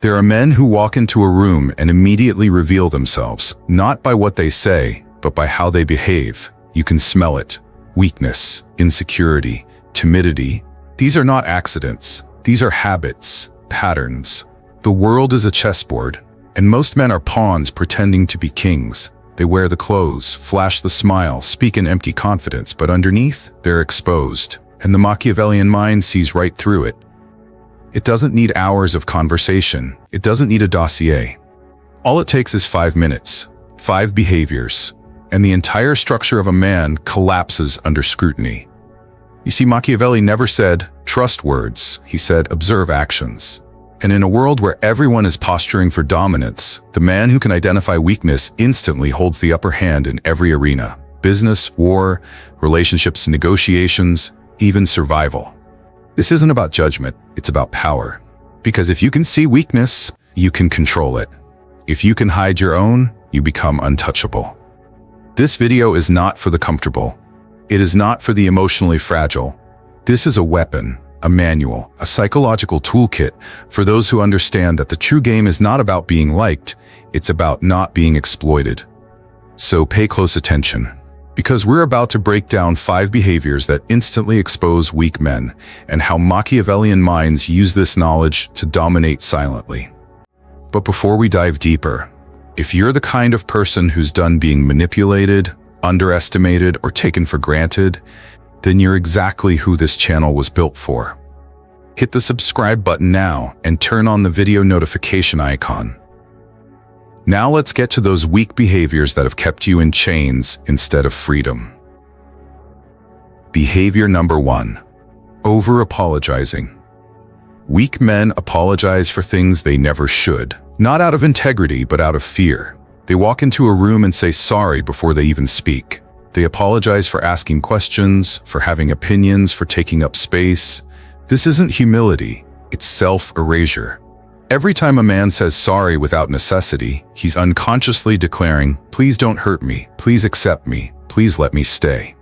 There are men who walk into a room and immediately reveal themselves, not by what they say, but by how they behave. You can smell it. Weakness, insecurity, timidity. These are not accidents. These are habits, patterns. The world is a chessboard, and most men are pawns pretending to be kings. They wear the clothes, flash the smile, speak in empty confidence, but underneath, they're exposed. And the Machiavellian mind sees right through it. It doesn't need hours of conversation. It doesn't need a dossier. All it takes is 5 minutes, 5 behaviors, and the entire structure of a man collapses under scrutiny. You see, Machiavelli never said, trust words. He said, observe actions. And in a world where everyone is posturing for dominance, the man who can identify weakness instantly holds the upper hand in every arena. Business, war, relationships, negotiations, even survival. This isn't about judgment, it's about power. Because if you can see weakness, you can control it. If you can hide your own, you become untouchable. This video is not for the comfortable. It is not for the emotionally fragile. This is a weapon, a manual, a psychological toolkit for those who understand that the true game is not about being liked, it's about not being exploited. So pay close attention, because we're about to break down 5 behaviors that instantly expose weak men and how Machiavellian minds use this knowledge to dominate silently. But before we dive deeper, if you're the kind of person who's done being manipulated, underestimated, or taken for granted, then you're exactly who this channel was built for. Hit the subscribe button now and turn on the video notification icon. Now let's get to those weak behaviors that have kept you in chains instead of freedom. Behavior number 1. Over-apologizing. Weak men apologize for things they never should, not out of integrity but out of fear. They walk into a room and say sorry before they even speak. They apologize for asking questions, for having opinions, for taking up space. This isn't humility, it's self-erasure. Every time a man says sorry without necessity, he's unconsciously declaring, please don't hurt me, please accept me, please let me stay.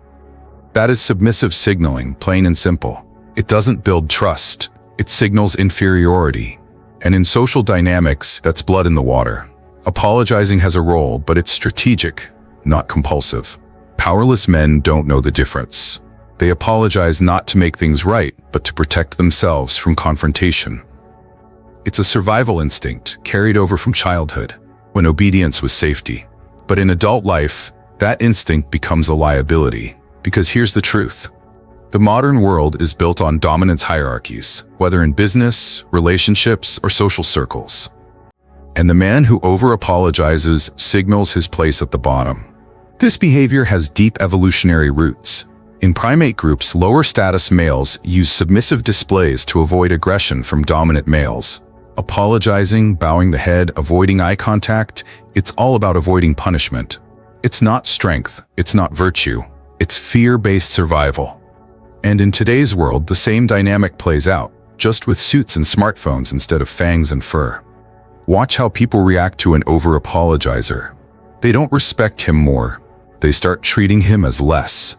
That is submissive signaling, plain and simple. It doesn't build trust, it signals inferiority. And in social dynamics, that's blood in the water. Apologizing has a role, but it's strategic, not compulsive. Powerless men don't know the difference. They apologize not to make things right, but to protect themselves from confrontation. It's a survival instinct carried over from childhood, when obedience was safety. But in adult life, that instinct becomes a liability. Because here's the truth. The modern world is built on dominance hierarchies, whether in business, relationships, or social circles. And the man who over-apologizes signals his place at the bottom. This behavior has deep evolutionary roots. In primate groups, lower-status males use submissive displays to avoid aggression from dominant males. Apologizing, bowing the head, avoiding eye contact, it's all about avoiding punishment. It's not strength, it's not virtue, it's fear-based survival. And in today's world, the same dynamic plays out, just with suits and smartphones instead of fangs and fur. Watch how people react to an over-apologizer. They don't respect him more. They start treating him as less.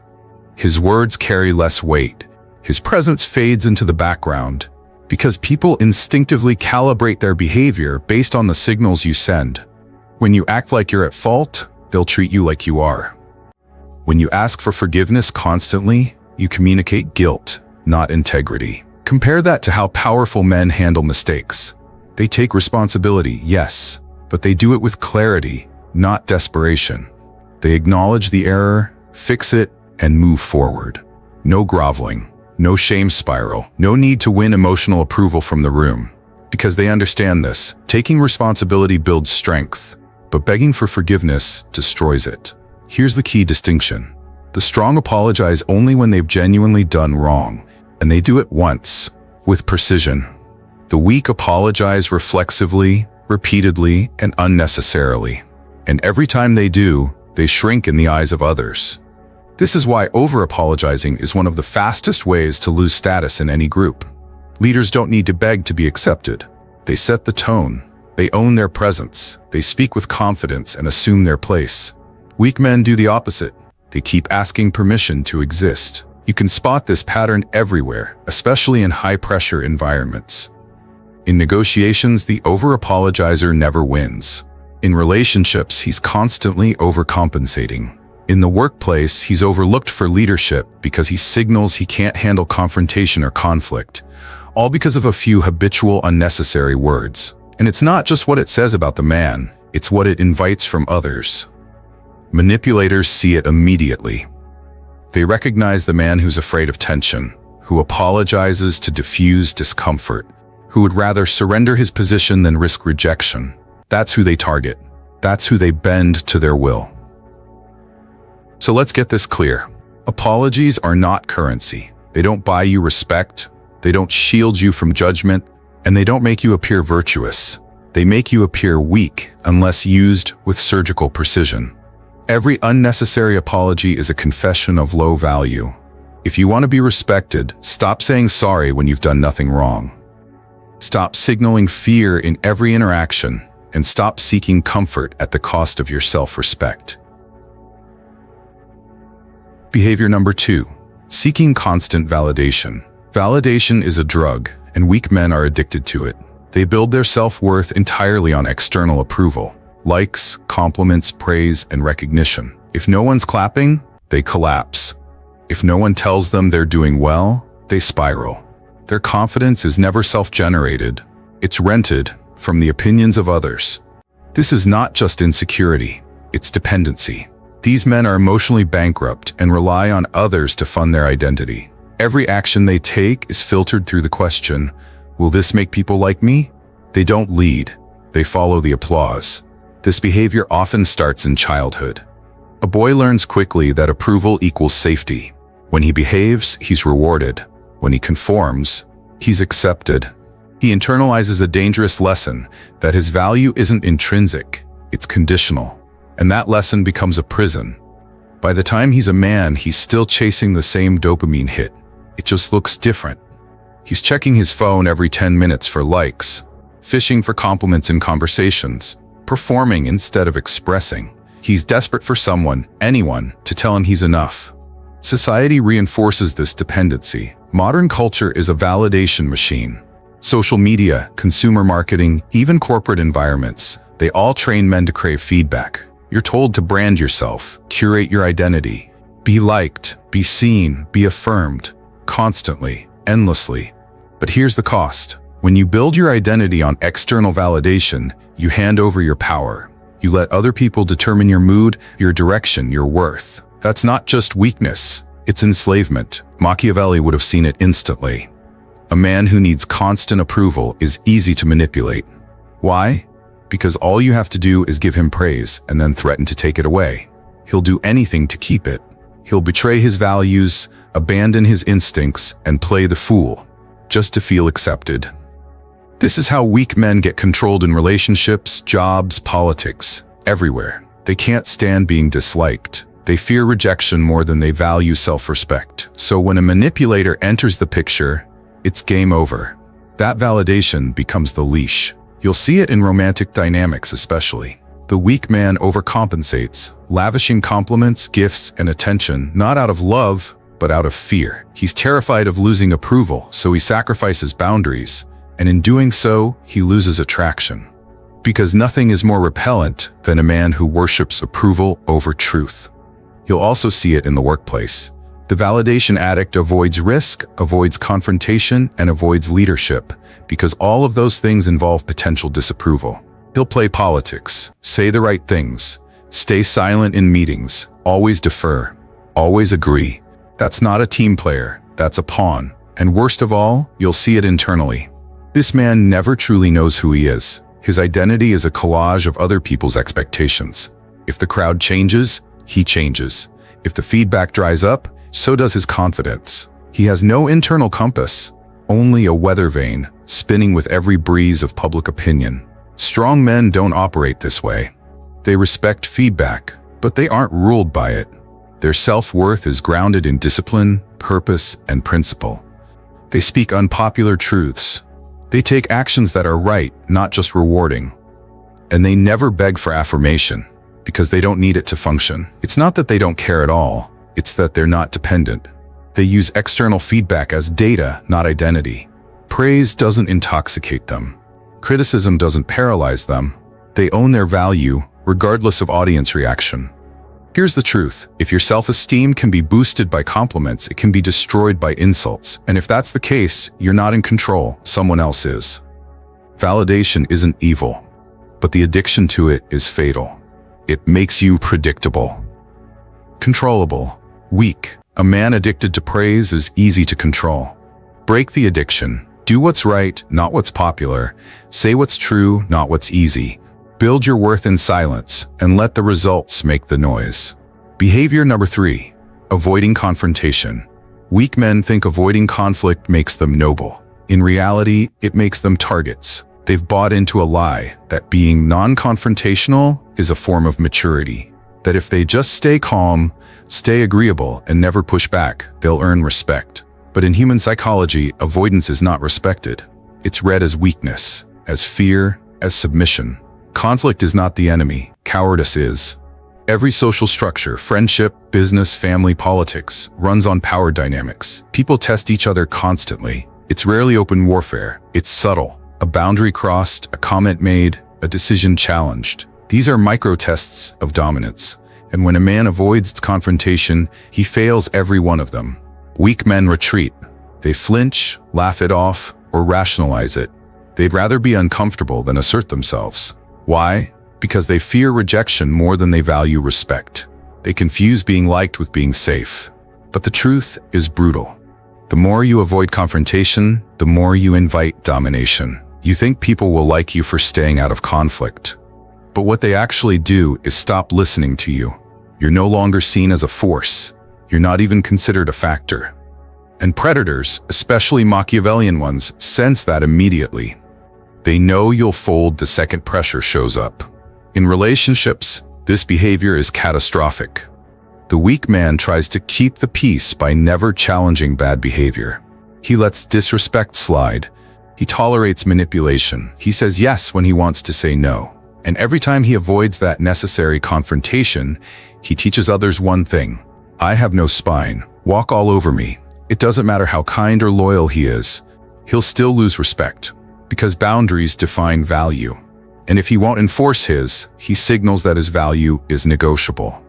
His words carry less weight. His presence fades into the background. Because people instinctively calibrate their behavior based on the signals you send. When you act like you're at fault, they'll treat you like you are. When you ask for forgiveness constantly, you communicate guilt, not integrity. Compare that to how powerful men handle mistakes. They take responsibility, yes, but they do it with clarity, not desperation. They acknowledge the error, fix it, and move forward. No groveling. No shame spiral, no need to win emotional approval from the room. Because they understand this, taking responsibility builds strength, but begging for forgiveness destroys it. Here's the key distinction. The strong apologize only when they've genuinely done wrong, and they do it once, with precision. The weak apologize reflexively, repeatedly, and unnecessarily. And every time they do, they shrink in the eyes of others. This is why over-apologizing is one of the fastest ways to lose status in any group. Leaders don't need to beg to be accepted. They set the tone. They own their presence. They speak with confidence and assume their place. Weak men do the opposite. They keep asking permission to exist. You can spot this pattern everywhere, especially in high-pressure environments. In negotiations, the over-apologizer never wins. In relationships, he's constantly overcompensating. In the workplace, he's overlooked for leadership because he signals he can't handle confrontation or conflict, all because of a few habitual unnecessary words. And it's not just what it says about the man, it's what it invites from others. Manipulators see it immediately. They recognize the man who's afraid of tension, who apologizes to diffuse discomfort, who would rather surrender his position than risk rejection. That's who they target. That's who they bend to their will. So let's get this clear. Apologies are not currency. They don't buy you respect, they don't shield you from judgment, and they don't make you appear virtuous. They make you appear weak unless used with surgical precision. Every unnecessary apology is a confession of low value. If you want to be respected, stop saying sorry when you've done nothing wrong. Stop signaling fear in every interaction, and stop seeking comfort at the cost of your self-respect. Behavior number 2, seeking constant validation. Validation is a drug, and weak men are addicted to it. They build their self-worth entirely on external approval. Likes, compliments, praise, and recognition. If no one's clapping, they collapse. If no one tells them they're doing well, they spiral. Their confidence is never self-generated. It's rented from the opinions of others. This is not just insecurity, it's dependency. These men are emotionally bankrupt and rely on others to fund their identity. Every action they take is filtered through the question, will this make people like me? They don't lead, they follow the applause. This behavior often starts in childhood. A boy learns quickly that approval equals safety. When he behaves, he's rewarded. When he conforms, he's accepted. He internalizes a dangerous lesson that his value isn't intrinsic, it's conditional. And that lesson becomes a prison. By the time he's a man, he's still chasing the same dopamine hit. It just looks different. He's checking his phone every 10 minutes for likes, fishing for compliments in conversations, performing instead of expressing. He's desperate for someone, anyone, to tell him he's enough. Society reinforces this dependency. Modern culture is a validation machine. Social media, consumer marketing, even corporate environments, they all train men to crave feedback. You're told to brand yourself, curate your identity, be liked, be seen, be affirmed, constantly, endlessly. But here's the cost. When you build your identity on external validation, you hand over your power. You let other people determine your mood, your direction, your worth. That's not just weakness, it's enslavement. Machiavelli would have seen it instantly. A man who needs constant approval is easy to manipulate. Why? Because all you have to do is give him praise and then threaten to take it away. He'll do anything to keep it. He'll betray his values, abandon his instincts, and play the fool, just to feel accepted. This is how weak men get controlled in relationships, jobs, politics, everywhere. They can't stand being disliked. They fear rejection more than they value self-respect. So when a manipulator enters the picture, it's game over. That validation becomes the leash. You'll see it in romantic dynamics especially. The weak man overcompensates, lavishing compliments, gifts, and attention not out of love, but out of fear. He's terrified of losing approval, so he sacrifices boundaries, and in doing so, he loses attraction. Because nothing is more repellent than a man who worships approval over truth. You'll also see it in the workplace. The validation addict avoids risk, avoids confrontation, and avoids leadership, because all of those things involve potential disapproval. He'll play politics, say the right things, stay silent in meetings, always defer, always agree. That's not a team player, that's a pawn. And worst of all, you'll see it internally. This man never truly knows who he is. His identity is a collage of other people's expectations. If the crowd changes, he changes. If the feedback dries up, so does his confidence. He has no internal compass, only a weather vane, spinning with every breeze of public opinion. Strong men don't operate this way. They respect feedback, but they aren't ruled by it. Their self-worth is grounded in discipline, purpose, and principle. They speak unpopular truths. They take actions that are right, not just rewarding. And they never beg for affirmation, because they don't need it to function. It's not that they don't care at all, it's that they're not dependent. They use external feedback as data, not identity. Praise doesn't intoxicate them. Criticism doesn't paralyze them. They own their value, regardless of audience reaction. Here's the truth. If your self-esteem can be boosted by compliments, it can be destroyed by insults. And if that's the case, you're not in control, someone else is. Validation isn't evil, but the addiction to it is fatal. It makes you predictable, controllable, weak. A man addicted to praise is easy to control. Break the addiction. Do what's right, not what's popular. Say what's true, not what's easy. Build your worth in silence and let the results make the noise. Behavior number 3, avoiding confrontation. Weak men think avoiding conflict makes them noble. In reality, it makes them targets. They've bought into a lie that being non-confrontational is a form of maturity. That if they just stay calm, stay agreeable, and never push back, they'll earn respect. But in human psychology, avoidance is not respected. It's read as weakness, as fear, as submission. Conflict is not the enemy, cowardice is. Every social structure, friendship, business, family, politics, runs on power dynamics. People test each other constantly. It's rarely open warfare. It's subtle. A boundary crossed, a comment made, a decision challenged. These are micro-tests of dominance. And when a man avoids confrontation, he fails every one of them. Weak men retreat. They flinch, laugh it off, or rationalize it. They'd rather be uncomfortable than assert themselves. Why? Because they fear rejection more than they value respect. They confuse being liked with being safe. But the truth is brutal. The more you avoid confrontation, the more you invite domination. You think people will like you for staying out of conflict. But what they actually do is stop listening to you. You're no longer seen as a force. You're not even considered a factor. And predators, especially Machiavellian ones, sense that immediately. They know you'll fold the second pressure shows up. In relationships, this behavior is catastrophic. The weak man tries to keep the peace by never challenging bad behavior. He lets disrespect slide. He tolerates manipulation. He says yes when he wants to say no. And every time he avoids that necessary confrontation, he teaches others one thing. I have no spine. Walk all over me. It doesn't matter how kind or loyal he is. He'll still lose respect, because boundaries define value. And if he won't enforce his, he signals that his value is negotiable.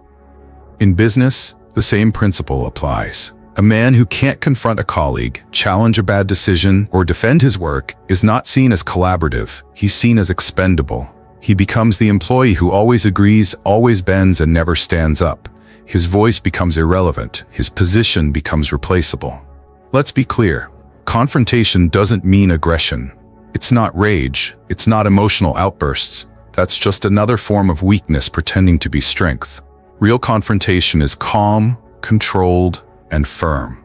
In business, the same principle applies. A man who can't confront a colleague, challenge a bad decision, or defend his work is not seen as collaborative. He's seen as expendable. He becomes the employee who always agrees, always bends, and never stands up. His voice becomes irrelevant. His position becomes replaceable. Let's be clear. Confrontation doesn't mean aggression. It's not rage. It's not emotional outbursts. That's just another form of weakness pretending to be strength. Real confrontation is calm, controlled, and firm.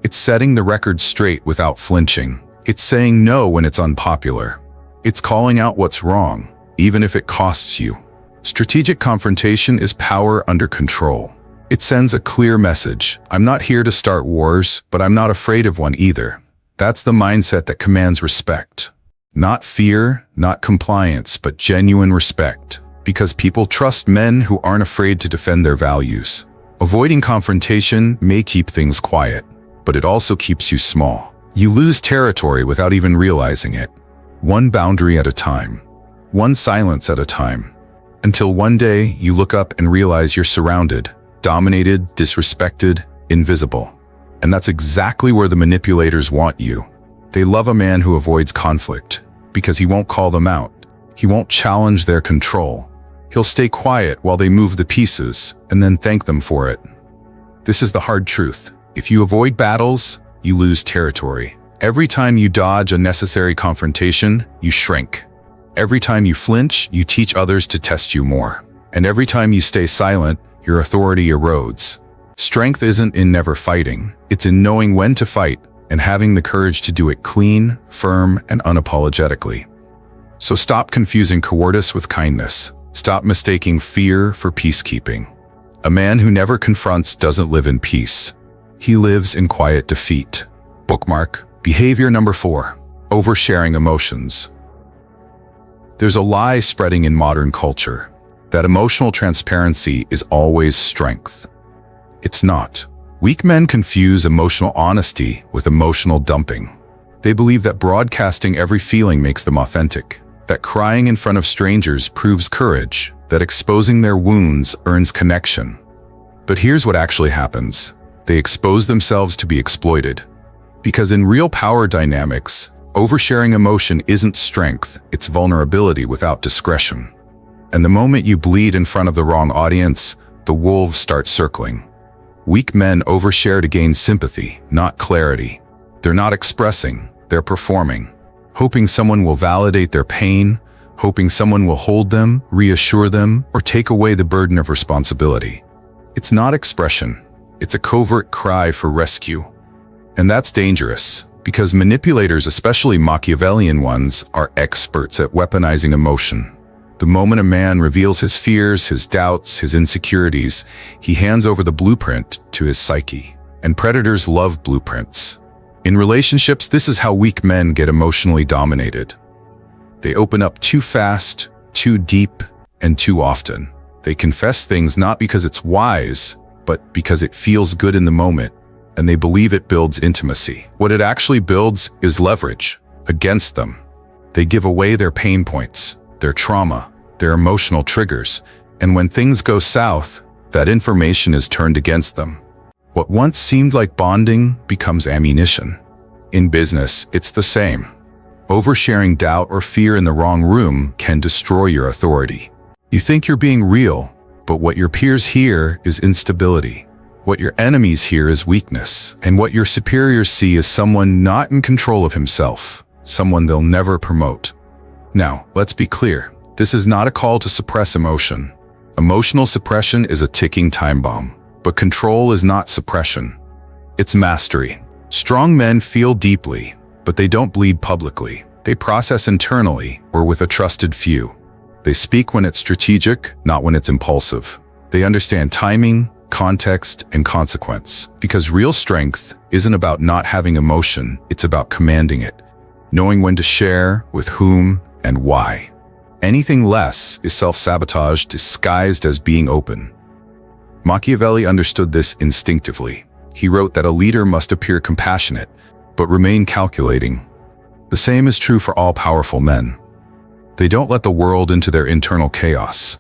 It's setting the record straight without flinching. It's saying no when it's unpopular. It's calling out what's wrong, even if it costs you. Strategic confrontation is power under control. It sends a clear message. I'm not here to start wars, but I'm not afraid of one either. That's the mindset that commands respect. Not fear, not compliance, but genuine respect. Because people trust men who aren't afraid to defend their values. Avoiding confrontation may keep things quiet, but it also keeps you small. You lose territory without even realizing it. One boundary at a time. One silence at a time. Until one day you look up and realize you're surrounded, dominated, disrespected, invisible. And that's exactly where the manipulators want you. They love a man who avoids conflict, because he won't call them out. He won't challenge their control. He'll stay quiet while they move the pieces, and then thank them for it. This is the hard truth. If you avoid battles, you lose territory. Every time you dodge a necessary confrontation, you shrink. Every time you flinch, you teach others to test you more. And every time you stay silent, your authority erodes. Strength isn't in never fighting. It's in knowing when to fight and having the courage to do it clean, firm, and unapologetically. So stop confusing cowardice with kindness. Stop mistaking fear for peacekeeping. A man who never confronts doesn't live in peace. He lives in quiet defeat. Bookmark. Behavior number 4. Oversharing emotions. There's a lie spreading in modern culture that emotional transparency is always strength. It's not. Weak men confuse emotional honesty with emotional dumping. They believe that broadcasting every feeling makes them authentic, that crying in front of strangers proves courage, that exposing their wounds earns connection. But here's what actually happens. They expose themselves to be exploited. Because in real power dynamics, oversharing emotion isn't strength, it's vulnerability without discretion. And the moment you bleed in front of the wrong audience, the wolves start circling. Weak men overshare to gain sympathy, not clarity. They're not expressing, they're performing. Hoping someone will validate their pain, hoping someone will hold them, reassure them, or take away the burden of responsibility. It's not expression, it's a covert cry for rescue. And that's dangerous, because manipulators, especially Machiavellian ones, are experts at weaponizing emotion. The moment a man reveals his fears, his doubts, his insecurities, he hands over the blueprint to his psyche. And predators love blueprints. In relationships, this is how weak men get emotionally dominated. They open up too fast, too deep, and too often. They confess things not because it's wise, but because it feels good in the moment, and they believe it builds intimacy. What it actually builds is leverage against them. They give away their pain points, their trauma, their emotional triggers, and when things go south, that information is turned against them. What once seemed like bonding becomes ammunition. In business, it's the same. Oversharing doubt or fear in the wrong room can destroy your authority. You think you're being real, but what your peers hear is instability. What your enemies hear is weakness, and what your superiors see is someone not in control of himself, someone they'll never promote. Now, let's be clear. This is not a call to suppress emotion. Emotional suppression is a ticking time bomb. But control is not suppression. It's mastery. Strong men feel deeply, but they don't bleed publicly. They process internally or with a trusted few. They speak when it's strategic, not when it's impulsive. They understand timing, context, and consequence. Because real strength isn't about not having emotion, it's about commanding it. Knowing when to share, with whom, and why. Anything less is self-sabotage disguised as being open. Machiavelli understood this instinctively. He wrote that a leader must appear compassionate, but remain calculating. The same is true for all powerful men. They don't let the world into their internal chaos.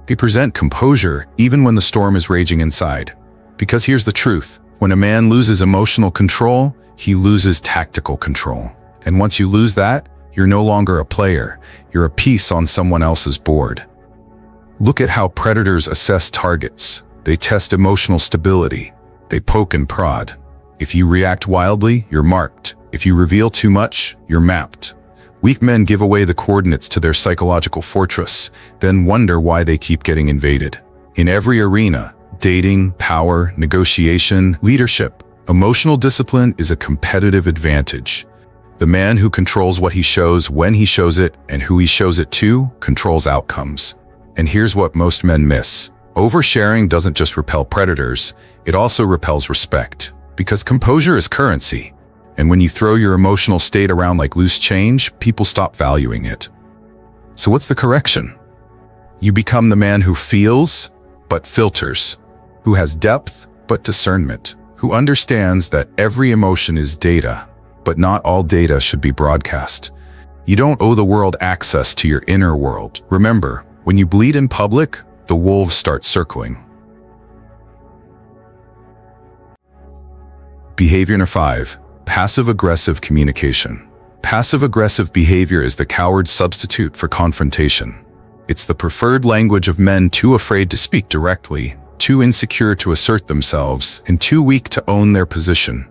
They present composure even when the storm is raging inside. Because here's the truth. When a man loses emotional control, he loses tactical control. And once you lose that, you're no longer a player. You're a piece on someone else's board. Look at how predators assess targets. They test emotional stability. They poke and prod. If you react wildly, you're marked. If you reveal too much, you're mapped. Weak men give away the coordinates to their psychological fortress, then wonder why they keep getting invaded. In every arena, dating, power, negotiation, leadership, emotional discipline is a competitive advantage. The man who controls what he shows, when he shows it, and who he shows it to, controls outcomes. And here's what most men miss. Oversharing doesn't just repel predators, it also repels respect. Because composure is currency. And when you throw your emotional state around like loose change, people stop valuing it. So what's the correction? You become the man who feels, but filters. Who has depth, but discernment. Who understands that every emotion is data, but not all data should be broadcast. You don't owe the world access to your inner world. Remember, when you bleed in public, the wolves start circling. Behavior 5. Passive-aggressive communication. Passive-aggressive behavior is the coward's substitute for confrontation. It's the preferred language of men too afraid to speak directly, too insecure to assert themselves, and too weak to own their position.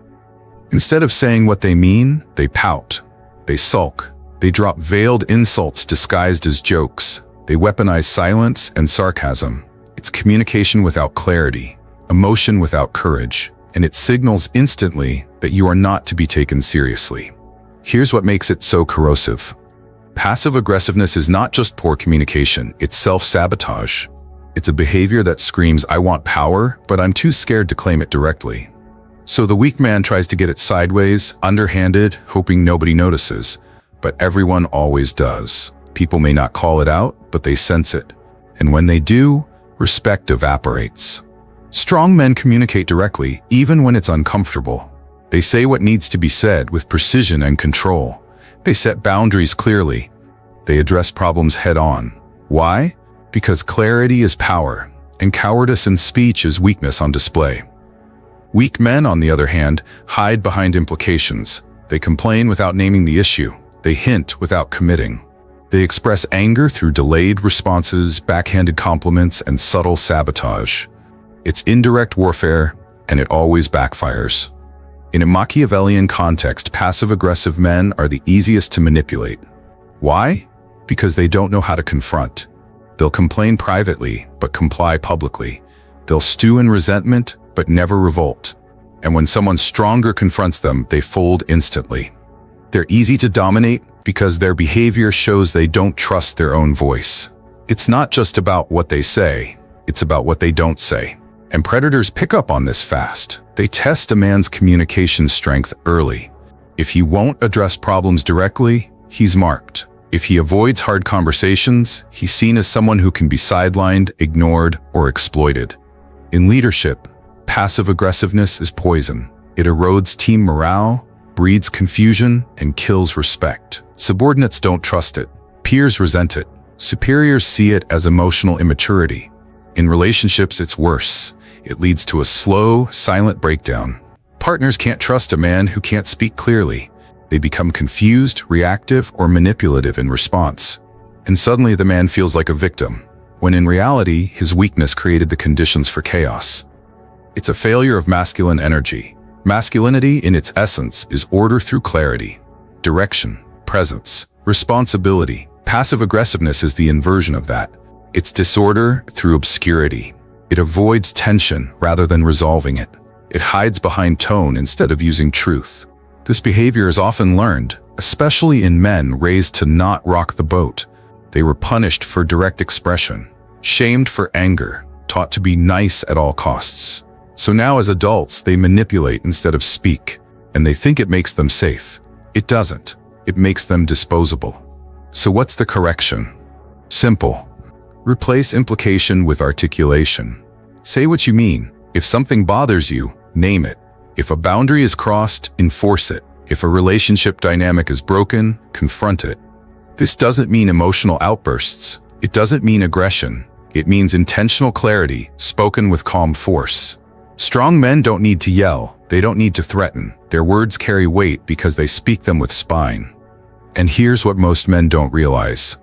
Instead of saying what they mean, they pout. They sulk. They drop veiled insults disguised as jokes. They weaponize silence and sarcasm. It's communication without clarity, emotion without courage, and it signals instantly that you are not to be taken seriously. Here's what makes it so corrosive. Passive aggressiveness is not just poor communication, it's self-sabotage. It's a behavior that screams, "I want power, but I'm too scared to claim it directly." So the weak man tries to get it sideways, underhanded, hoping nobody notices. But everyone always does. People may not call it out, but they sense it. And when they do, respect evaporates. Strong men communicate directly, even when it's uncomfortable. They say what needs to be said with precision and control. They set boundaries clearly. They address problems head-on. Why? Because clarity is power, and cowardice in speech is weakness on display. Weak men, on the other hand, hide behind implications. They complain without naming the issue. They hint without committing. They express anger through delayed responses, backhanded compliments, and subtle sabotage. It's indirect warfare, and it always backfires. In a Machiavellian context, passive-aggressive men are the easiest to manipulate. Why? Because they don't know how to confront. They'll complain privately, but comply publicly. They'll stew in resentment, but never revolt. And when someone stronger confronts them, they fold instantly. They're easy to dominate because their behavior shows they don't trust their own voice. It's not just about what they say, it's about what they don't say. And predators pick up on this fast. They test a man's communication strength early. If he won't address problems directly, he's marked. If he avoids hard conversations, he's seen as someone who can be sidelined, ignored, or exploited. In leadership, passive aggressiveness is poison. It erodes team morale, breeds confusion, and kills respect. Subordinates don't trust it. Peers resent it. Superiors see it as emotional immaturity. In relationships, it's worse. It leads to a slow, silent breakdown. Partners can't trust a man who can't speak clearly. They become confused, reactive, or manipulative in response. And suddenly the man feels like a victim, when in reality, his weakness created the conditions for chaos. It's a failure of masculine energy. Masculinity, in its essence, is order through clarity, direction, presence, responsibility. Passive aggressiveness is the inversion of that. It's disorder through obscurity. It avoids tension rather than resolving it. It hides behind tone instead of using truth. This behavior is often learned, especially in men raised to not rock the boat. They were punished for direct expression, shamed for anger, taught to be nice at all costs. So now as adults, they manipulate instead of speak, and they think it makes them safe. It doesn't. It makes them disposable. So what's the correction? Simple. Replace implication with articulation. Say what you mean. If something bothers you, name it. If a boundary is crossed, enforce it. If a relationship dynamic is broken, confront it. This doesn't mean emotional outbursts. It doesn't mean aggression. It means intentional clarity, spoken with calm force. Strong men don't need to yell. They don't need to threaten. Their words carry weight because they speak them with spine. And here's what most men don't realize.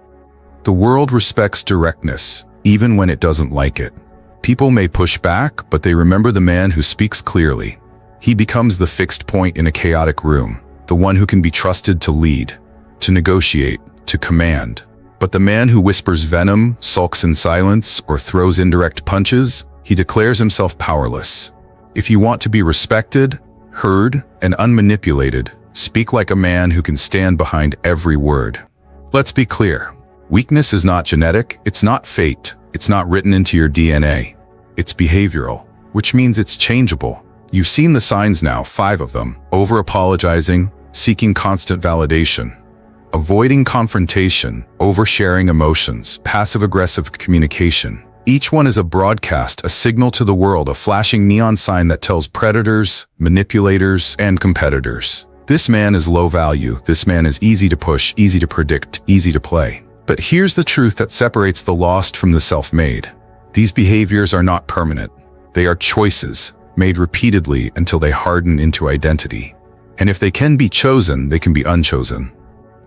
The world respects directness, even when it doesn't like it. People may push back, but they remember the man who speaks clearly. He becomes the fixed point in a chaotic room, the one who can be trusted to lead, to negotiate, to command. But the man who whispers venom, sulks in silence, or throws indirect punches, he declares himself powerless. If you want to be respected, heard, and unmanipulated, speak like a man who can stand behind every word. Let's be clear. Weakness is not genetic, it's not fate, it's not written into your DNA. It's behavioral, which means it's changeable. You've seen the signs now, 5 of them: over-apologizing, seeking constant validation, avoiding confrontation, oversharing emotions, passive-aggressive communication. Each one is a broadcast, a signal to the world, a flashing neon sign that tells predators, manipulators, and competitors. This man is low value, this man is easy to push, easy to predict, easy to play. But here's the truth that separates the lost from the self-made. These behaviors are not permanent. They are choices, made repeatedly until they harden into identity. And if they can be chosen, they can be unchosen.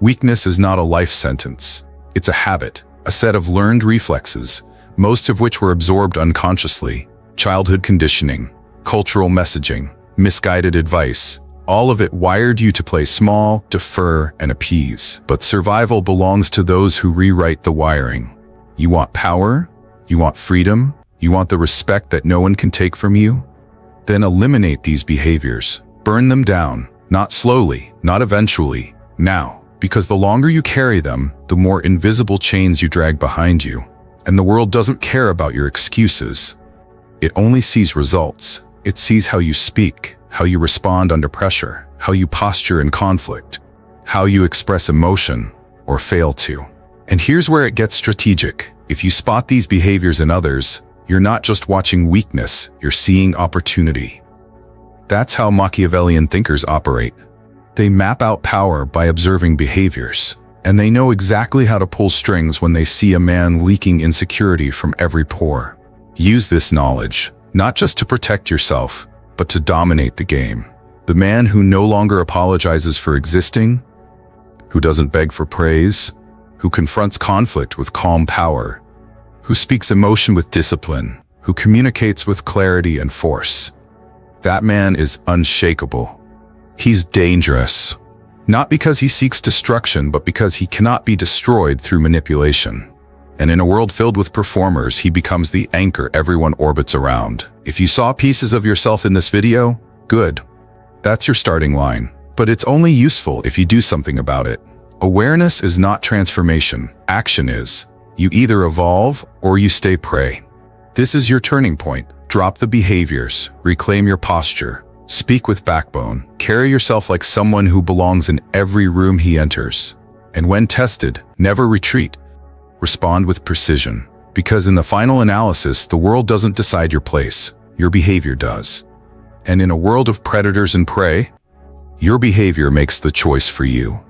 Weakness is not a life sentence. It's a habit, a set of learned reflexes, most of which were absorbed unconsciously. Childhood conditioning, cultural messaging, misguided advice, all of it wired you to play small, defer, and appease. But survival belongs to those who rewrite the wiring. You want power? You want freedom? You want the respect that no one can take from you? Then eliminate these behaviors. Burn them down, not slowly, not eventually, now. Because the longer you carry them, the more invisible chains you drag behind you. And the world doesn't care about your excuses. It only sees results. It sees how you speak, how you respond under pressure, how you posture in conflict, how you express emotion or fail to. And here's where it gets strategic. If you spot these behaviors in others, you're not just watching weakness, you're seeing opportunity. That's how Machiavellian thinkers operate. They map out power by observing behaviors, and they know exactly how to pull strings when they see a man leaking insecurity from every pore. Use this knowledge, not just to protect yourself, but to dominate the game. The man who no longer apologizes for existing, who doesn't beg for praise, who confronts conflict with calm power, who speaks emotion with discipline, who communicates with clarity and force. That man is unshakable. He's dangerous, not because he seeks destruction, but because he cannot be destroyed through manipulation. And in a world filled with performers, he becomes the anchor everyone orbits around. If you saw pieces of yourself in this video, good. That's your starting line. But it's only useful if you do something about it. Awareness is not transformation. Action is. You either evolve or you stay prey. This is your turning point. Drop the behaviors, reclaim your posture, speak with backbone, carry yourself like someone who belongs in every room he enters. And when tested, never retreat. Respond with precision, because in the final analysis, the world doesn't decide your place, your behavior does. And in a world of predators and prey, your behavior makes the choice for you.